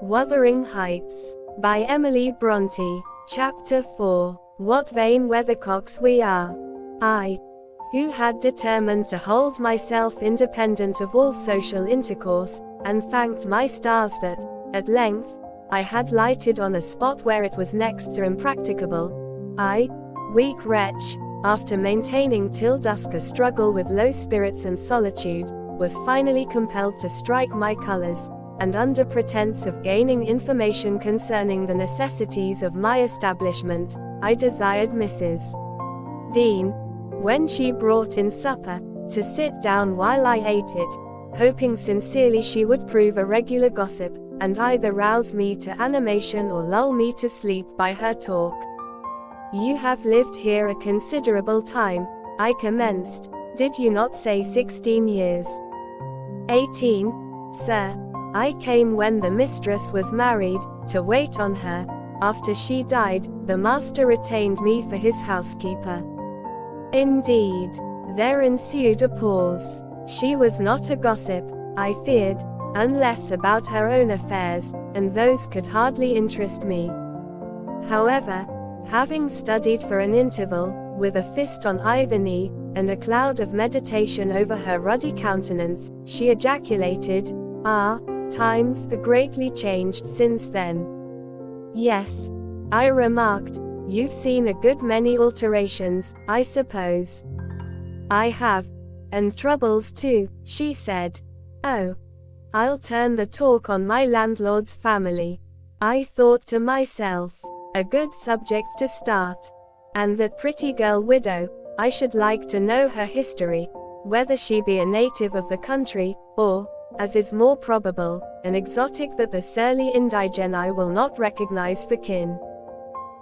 Wuthering Heights, by Emily Brontë. Chapter 4. What vain weathercocks we are. I, who had determined to hold myself independent of all social intercourse, and thanked my stars that, at length, I had lighted on a spot where it was next to impracticable. I, weak wretch, after maintaining till dusk a struggle with low spirits and solitude, was finally compelled to strike my colors, and under pretense of gaining information concerning the necessities of my establishment, I desired Mrs. Dean, when she brought in supper, to sit down while I ate it, hoping sincerely she would prove a regular gossip, and either rouse me to animation or lull me to sleep by her talk. "You have lived here a considerable time," I commenced. "Did you not say 16 years? 18, sir. I came when the mistress was married, to wait on her. After she died, the master retained me for his housekeeper." Indeed. There ensued a pause. She was not a gossip, I feared, unless about her own affairs, and those could hardly interest me. However, having studied for an interval, with a fist on either knee, and a cloud of meditation over her ruddy countenance, she ejaculated, "Ah, times are greatly changed since then." "Yes," I remarked, "you've seen a good many alterations, I suppose." "I have. And troubles too," she said. "Oh, I'll turn the talk on my landlord's family." I thought to myself, a good subject to start. And that pretty girl widow, I should like to know her history, whether she be a native of the country, or, as is more probable, an exotic that the surly indigeni will not recognize for kin.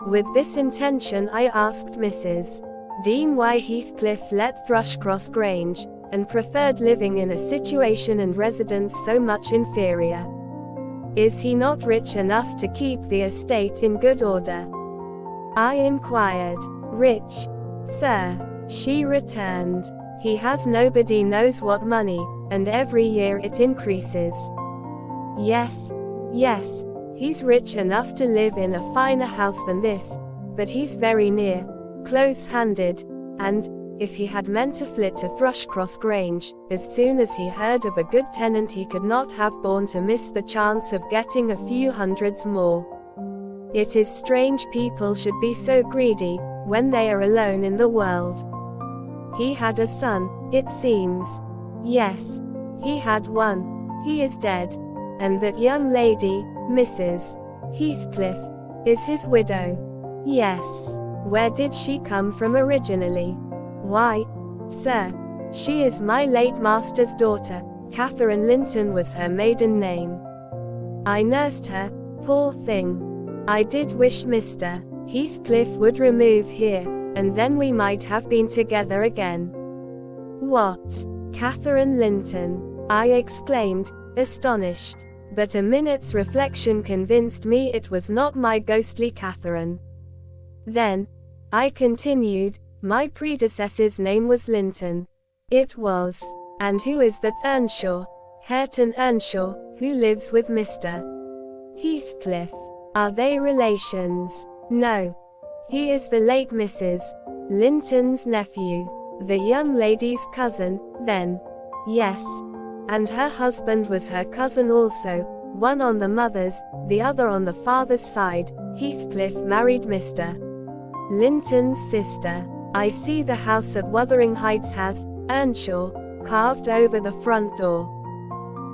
With this intention I asked Mrs. Dean why Heathcliff let Thrushcross Grange, and preferred living in a situation and residence so much inferior. "Is he not rich enough to keep the estate in good order?" I inquired. "Rich, sir," she returned. "He has nobody knows what money, and every year it increases." Yes, he's rich enough to live in a finer house than this, but he's very near, close-handed, and, if he had meant to flit to Thrushcross Grange, as soon as he heard of a good tenant he could not have borne to miss the chance of getting a few hundreds more. It is strange people should be so greedy, when they are alone in the world. He had a son, it seems. Yes, he had one. He is dead. And that young lady, Mrs. Heathcliff, is his widow. Yes. Where did she come from originally? Why, sir, she is my late master's daughter. Catherine Linton was her maiden name. I nursed her, poor thing. I did wish Mr. Heathcliff would remove here, and then we might have been together again." "What? Catherine Linton?" I exclaimed, astonished. But a minute's reflection convinced me it was not my ghostly Catherine. "Then," I continued, "my predecessor's name was Linton." "It was. And who is that Earnshaw, Hareton Earnshaw, who lives with Mr. Heathcliff? Are they relations?" "No. He is the late Mrs. Linton's nephew." "The young lady's cousin, then?" "Yes. And her husband was her cousin also, one on the mother's, the other on the father's side. Heathcliff married Mr. Linton's sister. I see the house at Wuthering Heights has Earnshaw carved over the front door."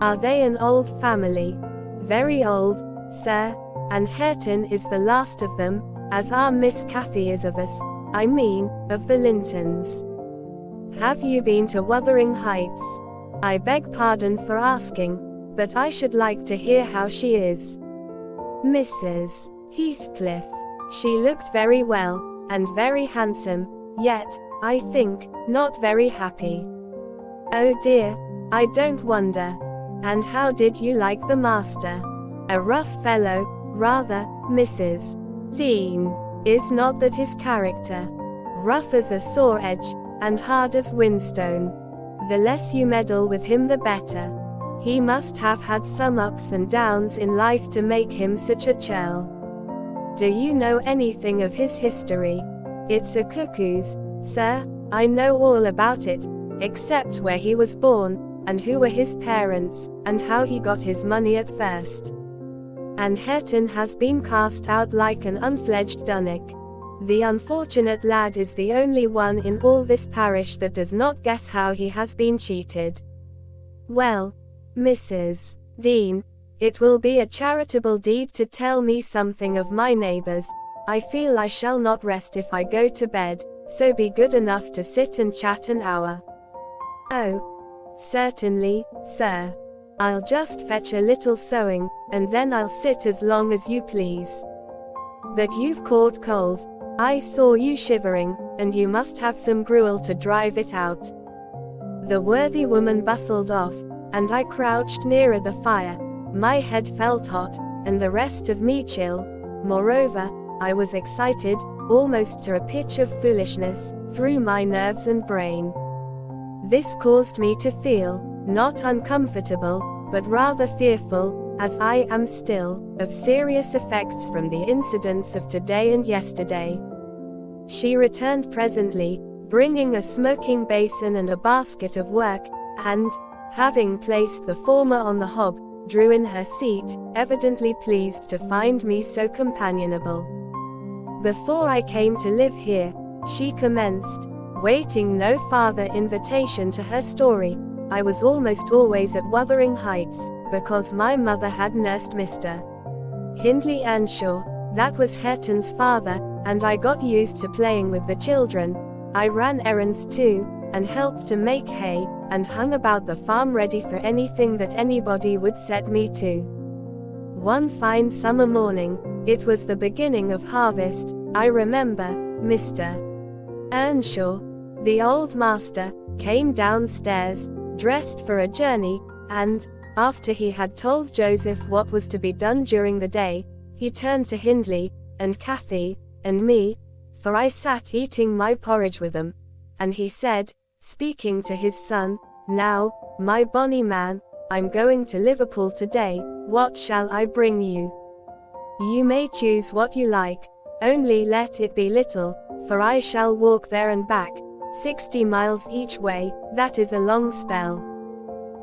"Are they an old family?" "Very old, sir, and Hareton is the last of them, as our Miss Cathy is of us, I mean, of the Lintons." "Have you been to Wuthering Heights?" "I beg pardon for asking, but I should like to hear how she is." "Mrs. Heathcliff. She looked very well, and very handsome, yet, I think, not very happy." "Oh dear, I don't wonder. And how did you like the master?" "A rough fellow, rather, Mrs. Dean. Is not that his character? Rough as a saw edge, and hard as whinstone. The less you meddle with him the better." He must have had some ups and downs in life to make him such a churl. Do you know anything of his history? It's a cuckoo's, sir. I know all about it, except where he was born, and who were his parents, and how he got his money at first. And Hareton has been cast out like an unfledged dunnock. The unfortunate lad is the only one in all this parish that does not guess how he has been cheated. Well, Mrs. Dean, it will be a charitable deed to tell me something of my neighbors. I feel I shall not rest if I go to bed, so be good enough to sit and chat an hour. Oh, certainly, sir. I'll just fetch a little sewing, and then I'll sit as long as you please. But you've caught cold. I saw you shivering, and you must have some gruel to drive it out. The worthy woman bustled off, and I crouched nearer the fire. My head felt hot, and the rest of me chill. Moreover, I was excited, almost to a pitch of foolishness, through my nerves and brain. This caused me to feel, not uncomfortable, but rather fearful, as I am still, of serious effects from the incidents of today and yesterday. She returned presently, bringing a smoking basin and a basket of work, and, having placed the former on the hob, drew in her seat, evidently pleased to find me so companionable. Before I came to live here, she commenced, waiting no farther invitation to her story. I was almost always at Wuthering Heights, because my mother had nursed Mr. Hindley Earnshaw, that was Hareton's father, and I got used to playing with the children. I ran errands too, and helped to make hay, and hung about the farm ready for anything that anybody would set me to. One fine summer morning, it was the beginning of harvest, I remember, Mr. Earnshaw, the old master, came downstairs, dressed for a journey, and, after he had told Joseph what was to be done during the day, he turned to Hindley, and Cathy, and me, for I sat eating my porridge with them, and he said, speaking to his son, "Now, my bonny man, I'm going to Liverpool today, what shall I bring you? You may choose what you like, only let it be little, for I shall walk there and back, 60 miles each way, that is a long spell."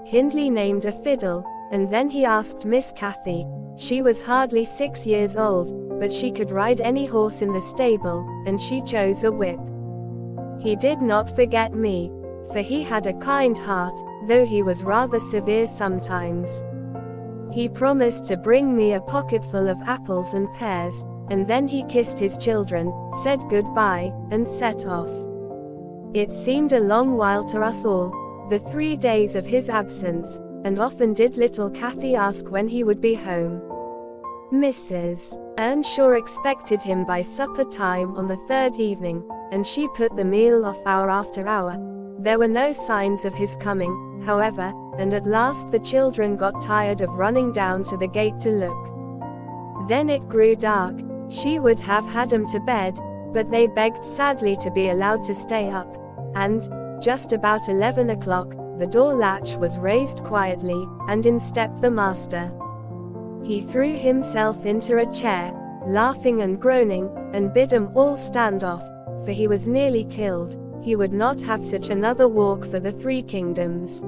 Hindley named a fiddle, and then he asked Miss Cathy. She was hardly 6 years old, but she could ride any horse in the stable, and she chose a whip. He did not forget me, for he had a kind heart, though he was rather severe sometimes. He promised to bring me a pocketful of apples and pears, and then he kissed his children, said goodbye, and set off. It seemed a long while to us all, the 3 days of his absence, and often did little Cathy ask when he would be home. Mrs. Earnshaw expected him by supper time on the 3rd evening, and she put the meal off hour after hour. There were no signs of his coming, however, and at last the children got tired of running down to the gate to look. Then it grew dark. She would have had 'em to bed, but they begged sadly to be allowed to stay up, and, just about 11 o'clock, the door latch was raised quietly, and in stepped the master. He threw himself into a chair, laughing and groaning, and bid 'em all stand off, for he was nearly killed. He would not have such another walk for the 3 kingdoms.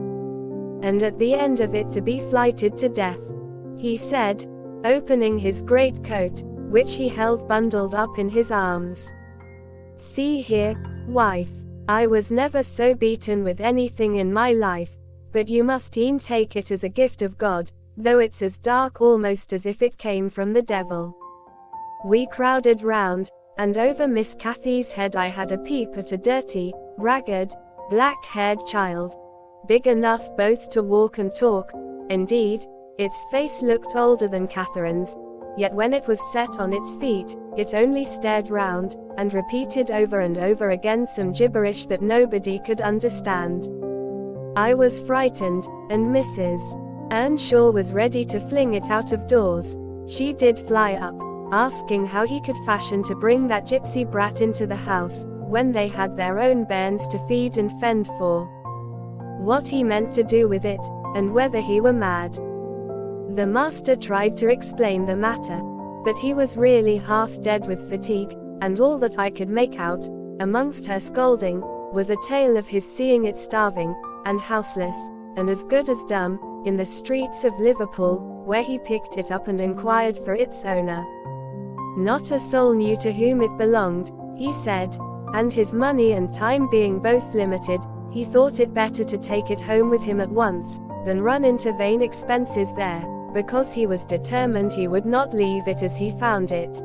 And at the end of it to be flighted to death. He said, opening his great coat, which he held bundled up in his arms. "See here, wife, I was never so beaten with anything in my life, but you must e'en take it as a gift of God, though it's as dark almost as if it came from the devil." We crowded round, and over Miss Cathy's head I had a peep at a dirty, ragged, black-haired child, big enough both to walk and talk. Indeed, its face looked older than Catherine's, yet when it was set on its feet, it only stared round, and repeated over and over again some gibberish that nobody could understand. I was frightened, and Mrs. Earnshaw was ready to fling it out of doors. She did fly up, asking how he could fashion to bring that gypsy brat into the house, when they had their own bairns to feed and fend for. What he meant to do with it, and whether he were mad. The master tried to explain the matter, but he was really half dead with fatigue, and all that I could make out, amongst her scolding, was a tale of his seeing it starving, and houseless, and as good as dumb, in the streets of Liverpool, where he picked it up and inquired for its owner. Not a soul knew to whom it belonged, he said, and his money and time being both limited, he thought it better to take it home with him at once, than run into vain expenses there, because he was determined he would not leave it as he found it.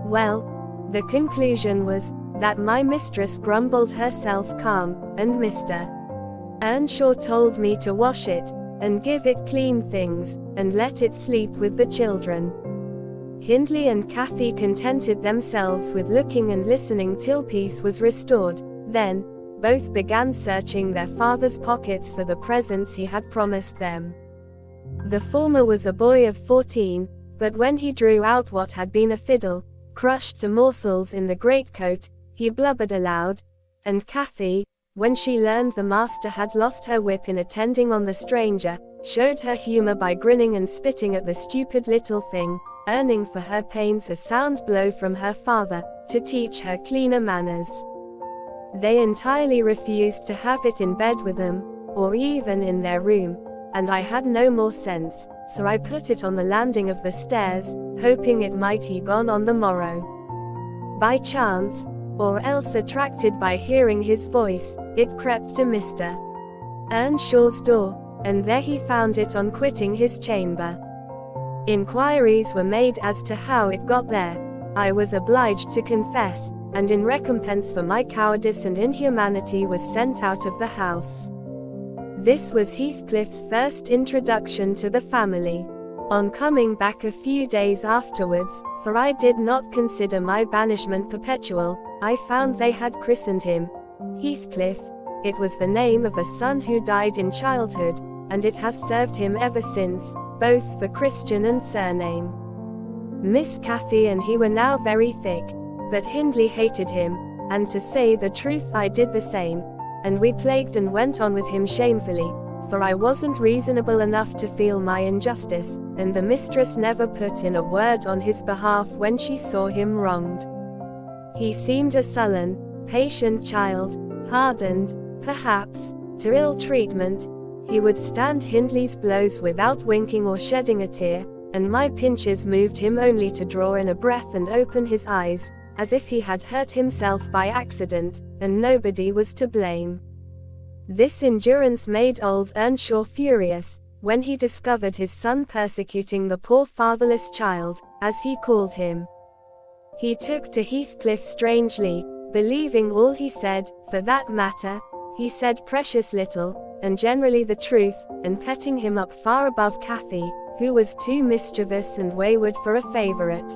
Well, the conclusion was, that my mistress grumbled herself calm, and Mr. Earnshaw told me to wash it, and give it clean things, and let it sleep with the children. Hindley and Cathy contented themselves with looking and listening till peace was restored. Then, both began searching their father's pockets for the presents he had promised them. The former was a boy of 14, but when he drew out what had been a fiddle, crushed to morsels in the greatcoat, he blubbered aloud, and Cathy, when she learned the master had lost her whip in attending on the stranger, showed her humor by grinning and spitting at the stupid little thing, earning for her pains a sound blow from her father, to teach her cleaner manners. They entirely refused to have it in bed with them, or even in their room, and I had no more sense, so I put it on the landing of the stairs, hoping it might be gone on the morrow. By chance, or else attracted by hearing his voice, it crept to Mr. Earnshaw's door, and there he found it on quitting his chamber. Inquiries were made as to how it got there. I was obliged to confess, and in recompense for my cowardice and inhumanity was sent out of the house. This was Heathcliff's first introduction to the family. On coming back a few days afterwards, for I did not consider my banishment perpetual, I found they had christened him Heathcliff. It was the name of a son who died in childhood, and it has served him ever since, both for Christian and surname. Miss Cathy and he were now very thick, but Hindley hated him, and to say the truth I did the same, and we plagued and went on with him shamefully, for I wasn't reasonable enough to feel my injustice, and the mistress never put in a word on his behalf when she saw him wronged. He seemed a sullen, patient child, hardened, perhaps, to ill treatment. He would stand Hindley's blows without winking or shedding a tear, and my pinches moved him only to draw in a breath and open his eyes, as if he had hurt himself by accident, and nobody was to blame. This endurance made old Earnshaw furious, when he discovered his son persecuting the poor fatherless child, as he called him. He took to Heathcliff strangely, believing all he said. For that matter, he said precious little, and generally the truth, and petting him up far above Cathy, who was too mischievous and wayward for a favorite.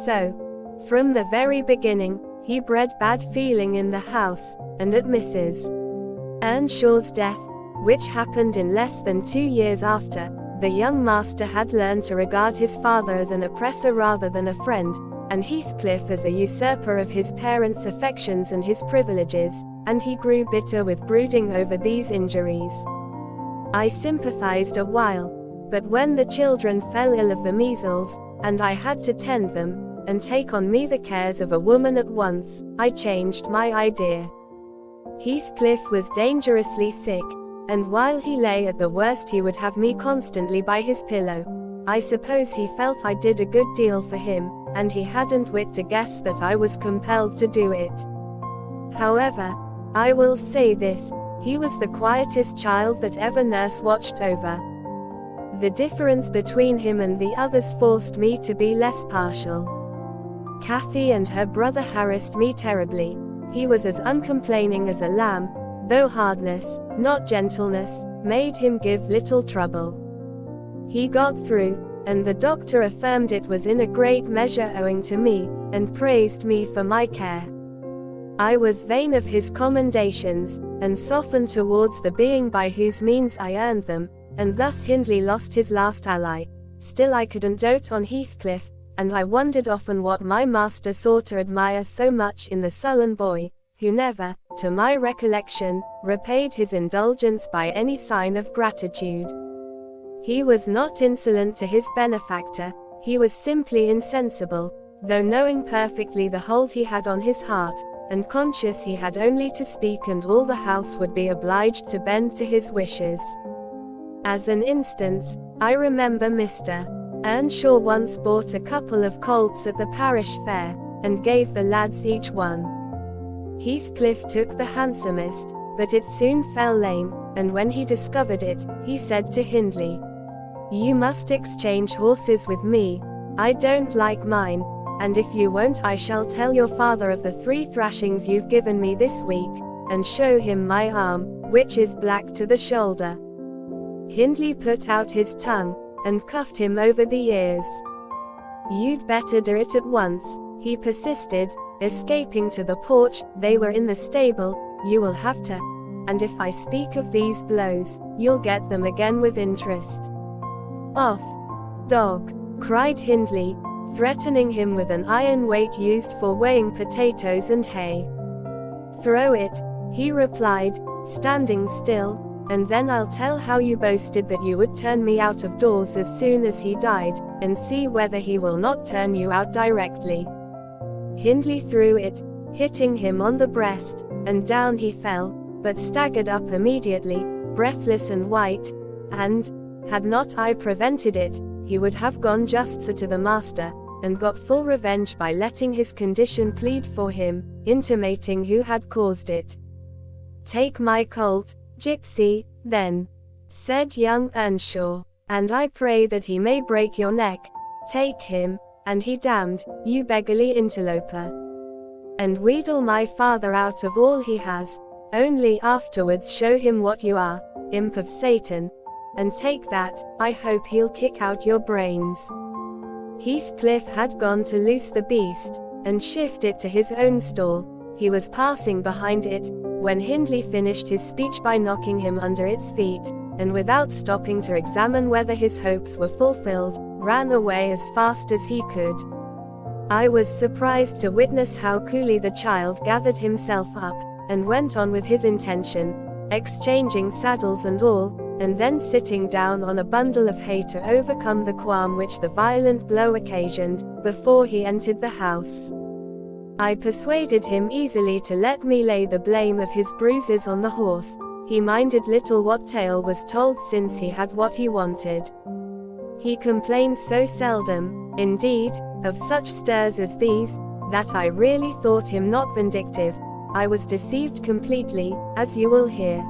So, from the very beginning, he bred bad feeling in the house, and at Mrs. Earnshaw's death, which happened in less than 2 years after, the young master had learned to regard his father as an oppressor rather than a friend, and Heathcliff as a usurper of his parents' affections and his privileges, and he grew bitter with brooding over these injuries. I sympathized a while, but when the children fell ill of the measles, and I had to tend them, and take on me the cares of a woman at once, I changed my idea. Heathcliff was dangerously sick, and while he lay at the worst he would have me constantly by his pillow. I suppose he felt I did a good deal for him, and he hadn't wit to guess that I was compelled to do it. However, I will say this, he was the quietest child that ever nurse watched over. The difference between him and the others forced me to be less partial. Cathy and her brother harassed me terribly. He was as uncomplaining as a lamb, though hardness, not gentleness, made him give little trouble. He got through, and the doctor affirmed it was in a great measure owing to me, and praised me for my care. I was vain of his commendations, and softened towards the being by whose means I earned them, and thus Hindley lost his last ally. Still I couldn't dote on Heathcliff, and I wondered often what my master saw to admire so much in the sullen boy, who never, to my recollection, repaid his indulgence by any sign of gratitude. He was not insolent to his benefactor, he was simply insensible, though knowing perfectly the hold he had on his heart, and conscious he had only to speak and all the house would be obliged to bend to his wishes. As an instance, I remember Mr. Earnshaw once bought a couple of colts at the parish fair, and gave the lads each one. Heathcliff took the handsomest, but it soon fell lame, and when he discovered it, he said to Hindley, "You must exchange horses with me, I don't like mine, and if you won't I shall tell your father of the 3 thrashings you've given me this week, and show him my arm, which is black to the shoulder." Hindley put out his tongue, and cuffed him over the ears. "You'd better do it at once," he persisted, escaping to the porch. "They were in the stable, you will have to, and if I speak of these blows, you'll get them again with interest." "Off, dog," cried Hindley, threatening him with an iron weight used for weighing potatoes and hay. "Throw it," he replied, standing still, "and then I'll tell how you boasted that you would turn me out of doors as soon as he died, and see whether he will not turn you out directly." Hindley threw it, hitting him on the breast, and down he fell, but staggered up immediately, breathless and white, and, had not I prevented it, he would have gone just so to the master, and got full revenge by letting his condition plead for him, intimating who had caused it. "Take my colt, gypsy, then," said young Earnshaw, "and I pray that he may break your neck. Take him, and he damned, you beggarly interloper, and wheedle my father out of all he has, only afterwards show him what you are, imp of Satan, and take that, I hope he'll kick out your brains." Heathcliff had gone to loose the beast, and shift it to his own stall. He was passing behind it, when Hindley finished his speech by knocking him under its feet, and without stopping to examine whether his hopes were fulfilled, ran away as fast as he could. I was surprised to witness how coolly the child gathered himself up, and went on with his intention, exchanging saddles and all, and then sitting down on a bundle of hay to overcome the qualm which the violent blow occasioned, before he entered the house. I persuaded him easily to let me lay the blame of his bruises on the horse. He minded little what tale was told since he had what he wanted. He complained so seldom, indeed, of such stirs as these, that I really thought him not vindictive. I was deceived completely, as you will hear.